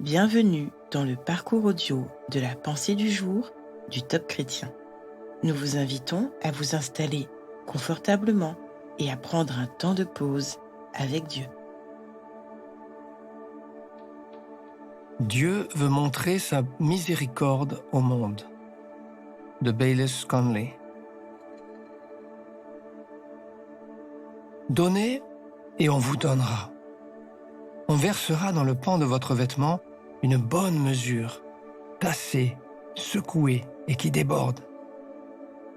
Bienvenue dans le parcours audio de la pensée du jour du Top Chrétien. Nous vous invitons à vous installer confortablement et à prendre un temps de pause avec Dieu. Dieu veut montrer sa miséricorde au monde. De Baylis Conley. Donnez et on vous donnera. On versera dans le pan de votre vêtement une bonne mesure, tassée, secouée et qui déborde.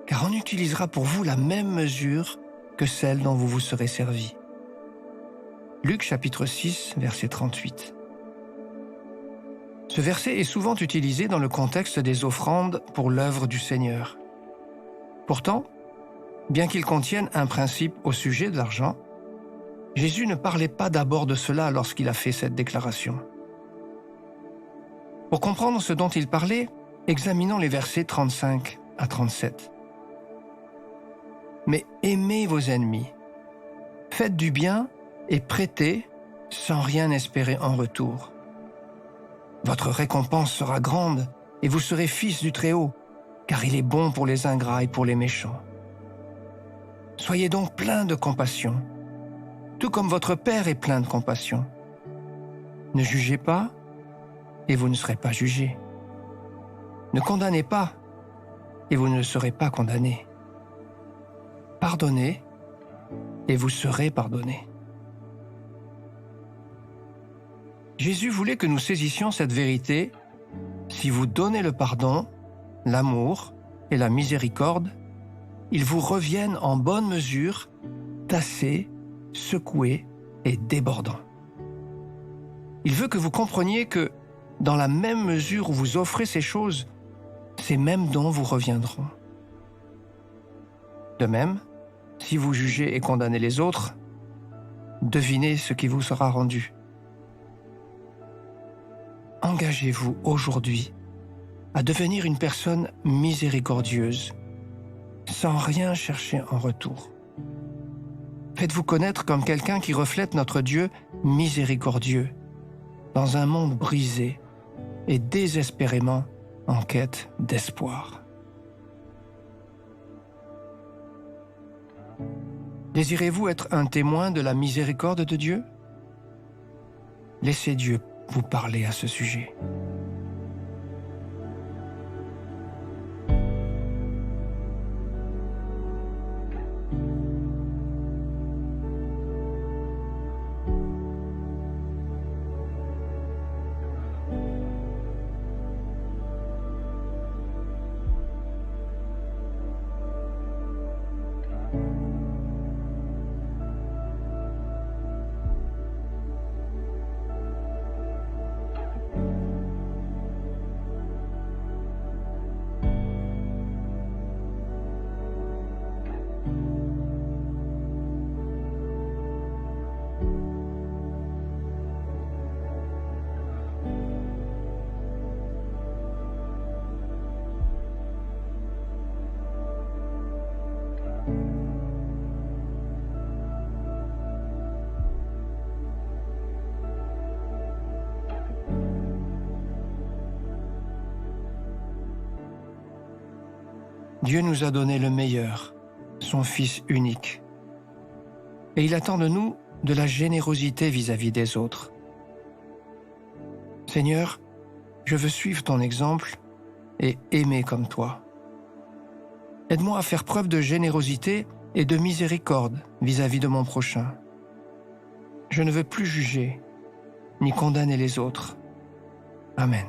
Car on utilisera pour vous la même mesure que celle dont vous vous serez servi. Luc chapitre 6, verset 38. Ce verset est souvent utilisé dans le contexte des offrandes pour l'œuvre du Seigneur. Pourtant, bien qu'il contienne un principe au sujet de l'argent, Jésus ne parlait pas d'abord de cela lorsqu'il a fait cette déclaration. Pour comprendre ce dont il parlait, examinons les versets 35 à 37. Mais aimez vos ennemis, faites du bien et prêtez sans rien espérer en retour. Votre récompense sera grande et vous serez fils du Très-Haut, car il est bon pour les ingrats et pour les méchants. Soyez donc pleins de compassion, tout comme votre Père est plein de compassion. Ne jugez pas, et vous ne serez pas jugés. Ne condamnez pas, et vous ne serez pas condamnés. Pardonnez, et vous serez pardonnés. Jésus voulait que nous saisissions cette vérité. Si vous donnez le pardon, l'amour et la miséricorde, ils vous reviennent en bonne mesure, tassés, secoués et débordants. Il veut que vous compreniez que, dans la même mesure où vous offrez ces choses, ces mêmes dons vous reviendront. De même, si vous jugez et condamnez les autres, devinez ce qui vous sera rendu. Engagez-vous aujourd'hui à devenir une personne miséricordieuse, sans rien chercher en retour. Faites-vous connaître comme quelqu'un qui reflète notre Dieu miséricordieux, dans un monde brisé et désespérément en quête d'espoir. Désirez-vous être un témoin de la miséricorde de Dieu? Laissez Dieu vous parler à ce sujet. Dieu nous a donné le meilleur, son Fils unique. Et il attend de nous de la générosité vis-à-vis des autres. Seigneur, je veux suivre ton exemple et aimer comme toi. Aide-moi à faire preuve de générosité et de miséricorde vis-à-vis de mon prochain. Je ne veux plus juger, ni condamner les autres. Amen.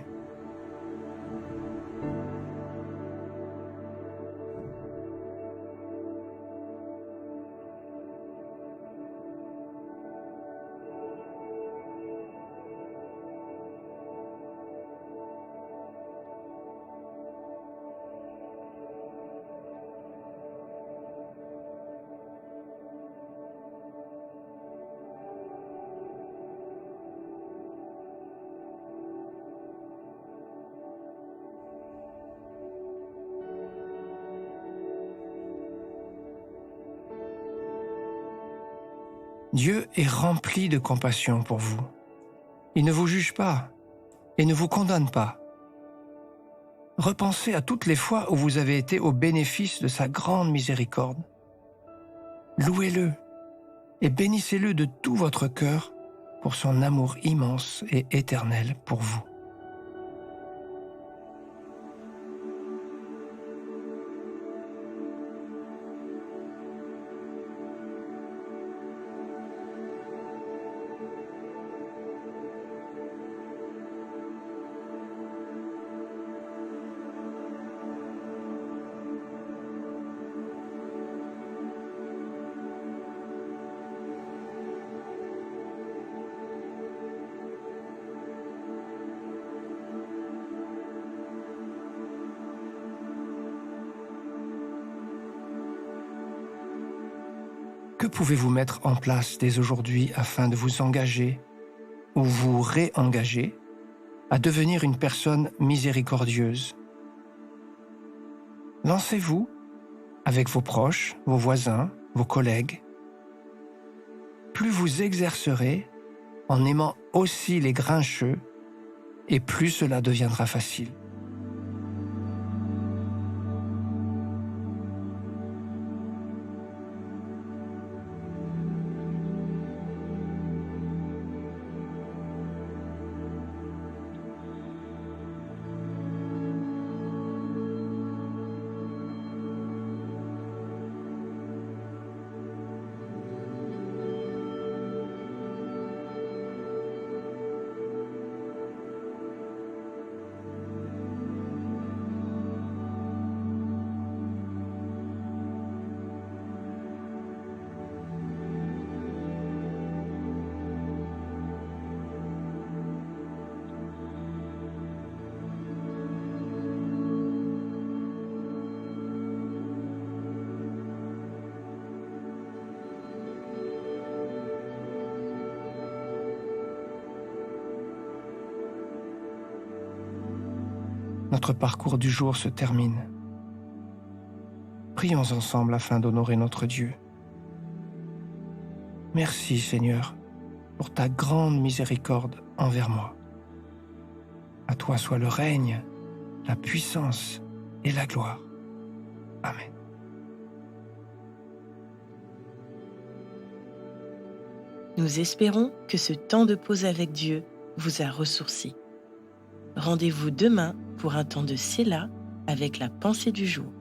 Dieu est rempli de compassion pour vous. Il ne vous juge pas, et ne vous condamne pas. Repensez à toutes les fois où vous avez été au bénéfice de sa grande miséricorde. Louez-le et bénissez-le de tout votre cœur pour son amour immense et éternel pour vous. Que pouvez-vous mettre en place dès aujourd'hui afin de vous engager ou vous réengager à devenir une personne miséricordieuse? Lancez-vous avec vos proches, vos voisins, vos collègues. Plus vous exercerez en aimant aussi les grincheux, et plus cela deviendra facile. Notre parcours du jour se termine. Prions ensemble afin d'honorer notre Dieu. Merci Seigneur pour ta grande miséricorde envers moi. À toi soit le règne, la puissance et la gloire. Amen. Nous espérons que ce temps de pause avec Dieu vous a ressourci. Rendez-vous demain pour un temps de Séla avec la pensée du jour.